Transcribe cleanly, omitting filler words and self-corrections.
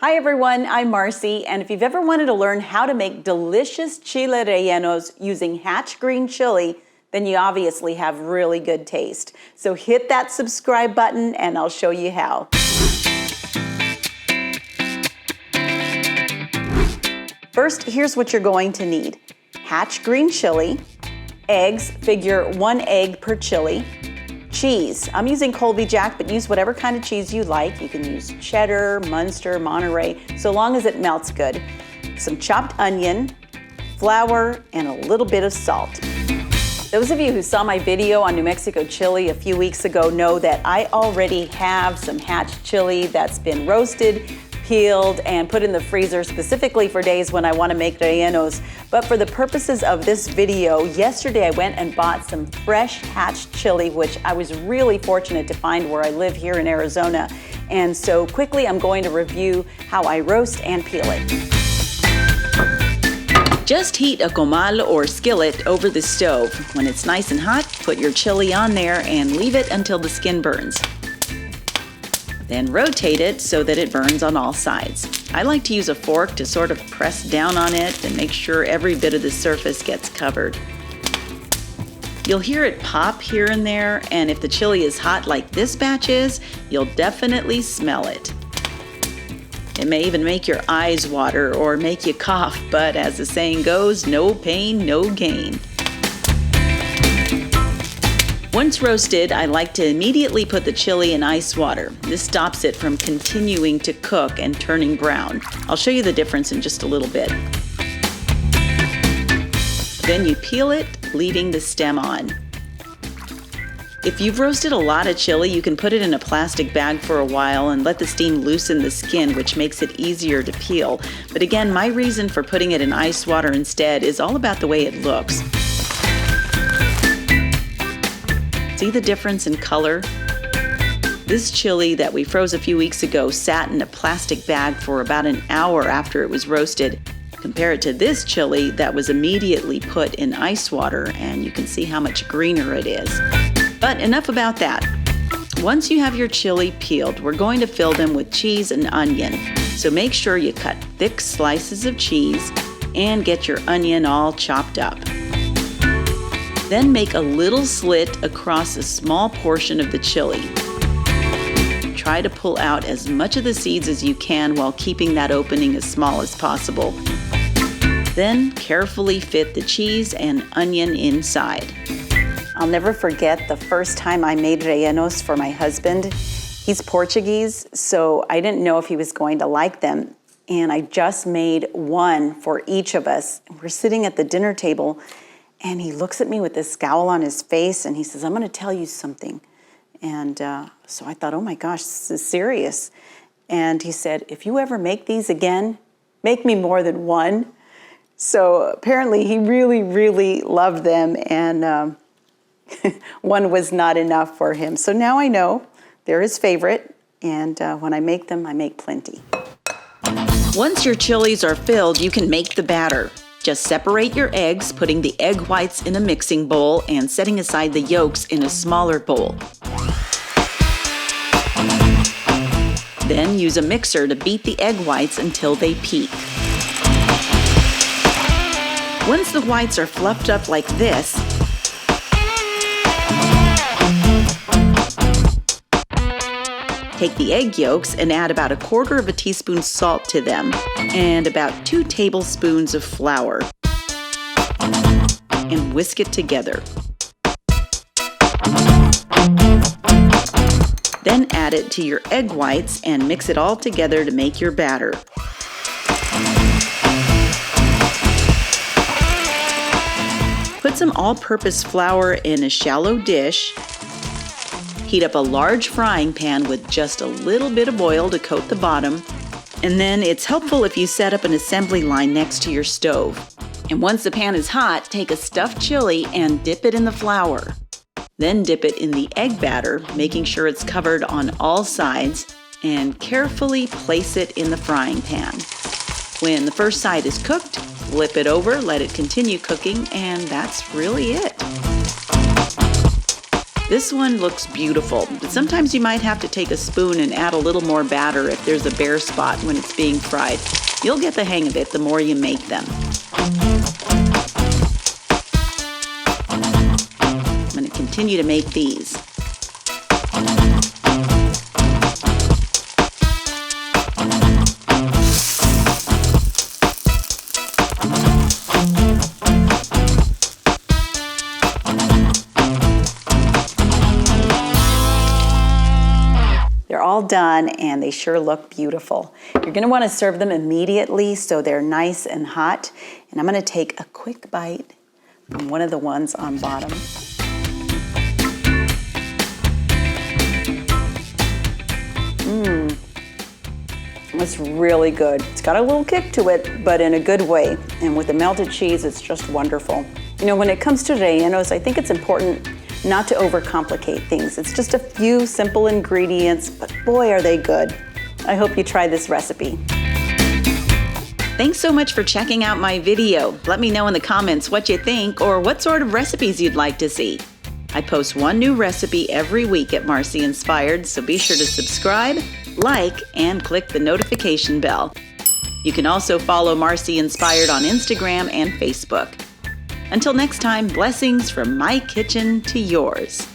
Hi everyone, I'm Marcy, and if you've ever wanted to learn how to make delicious chile rellenos using hatch green chili, then you obviously have really good taste. So hit that subscribe button and I'll show you how. First, here's what you're going to need. Hatch green chili, eggs, figure 1 egg per chili, cheese. I'm using Colby Jack, but use whatever kind of cheese you like. You can use cheddar, muenster, monterrey, so long as it melts good. Some chopped onion, flour, and a little bit of salt. Those of you who saw my video on New Mexico chili a few weeks ago know that I already have some hatch chili that's been roasted, peeled, and put in the freezer specifically for days when I want to make rellenos. But for the purposes of this video, yesterday I went and bought some fresh hatch chili, which I was really fortunate to find where I live here in Arizona. And so quickly I'm going to review how I roast and peel it. Just heat a comal or skillet over the stove. When it's nice and hot, put your chili on there and leave it until the skin burns. Then rotate it so that it burns on all sides. I like to use a fork to sort of press down on it and make sure every bit of the surface gets covered. You'll hear it pop here and there, and if the chili is hot like this batch is, you'll definitely smell it. It may even make your eyes water or make you cough, but as the saying goes, no pain, no gain. Once roasted, I like to immediately put the chili in ice water. This stops it from continuing to cook and turning brown. I'll show you the difference in just a little bit. Then you peel it, leaving the stem on. If you've roasted a lot of chili, you can put it in a plastic bag for a while and let the steam loosen the skin, which makes it easier to peel. But again, my reason for putting it in ice water instead is all about the way it looks. See the difference in color? This chili that we froze a few weeks ago sat in a plastic bag for about an hour after it was roasted. Compare it to this chili that was immediately put in ice water, and you can see how much greener it is. But enough about that. Once you have your chili peeled, we're going to fill them with cheese and onion. So make sure you cut thick slices of cheese and get your onion all chopped up. Then make a little slit across a small portion of the chili. Try to pull out as much of the seeds as you can while keeping that opening as small as possible. Then carefully fit the cheese and onion inside. I'll never forget the first time I made rellenos for my husband. He's Portuguese, so I didn't know if he was going to like them. And I just made one for each of us. We're sitting at the dinner table, and he looks at me with this scowl on his face, and he says, "I'm going to tell you something." And so I thought, oh my gosh, this is serious. And he said, "If you ever make these again, make me more than one." So apparently he really, really loved them, and one was not enough for him. So now I know they're his favorite, and when I make them, I make plenty. Once your chilies are filled, you can make the batter. Just separate your eggs, putting the egg whites in a mixing bowl and setting aside the yolks in a smaller bowl. Then use a mixer to beat the egg whites until they peak. Once the whites are fluffed up like this, take the egg yolks and add about 1/4 teaspoon salt to them and about 2 tablespoons of flour and whisk it together. Then add it to your egg whites and mix it all together to make your batter. Put some all-purpose flour in a shallow dish. Heat up a large frying pan with just a little bit of oil to coat the bottom, and then it's helpful if you set up an assembly line next to your stove. And once the pan is hot, take a stuffed chili and dip it in the flour. Then dip it in the egg batter, making sure it's covered on all sides, and carefully place it in the frying pan. When the first side is cooked, flip it over, let it continue cooking, and that's really it. This one looks beautiful, but sometimes you might have to take a spoon and add a little more batter if there's a bare spot when it's being fried. You'll get the hang of it the more you make them. I'm going to continue to make these. They're all done and they sure look beautiful. You're going to want to serve them immediately so they're nice and hot. And I'm going to take a quick bite from one of the ones on bottom. It's really good. It's got a little kick to it, but in a good way. And with the melted cheese, it's just wonderful. You know, when it comes to rellenos, I think it's important not to overcomplicate things. It's just a few simple ingredients, but boy, are they good. I hope you try this recipe. Thanks so much for checking out my video. Let me know in the comments what you think or what sort of recipes you'd like to see. I post one new recipe every week at Marcy Inspired, so be sure to subscribe, like, and click the notification bell. You can also follow Marcy Inspired on Instagram and Facebook. Until next time, blessings from my kitchen to yours.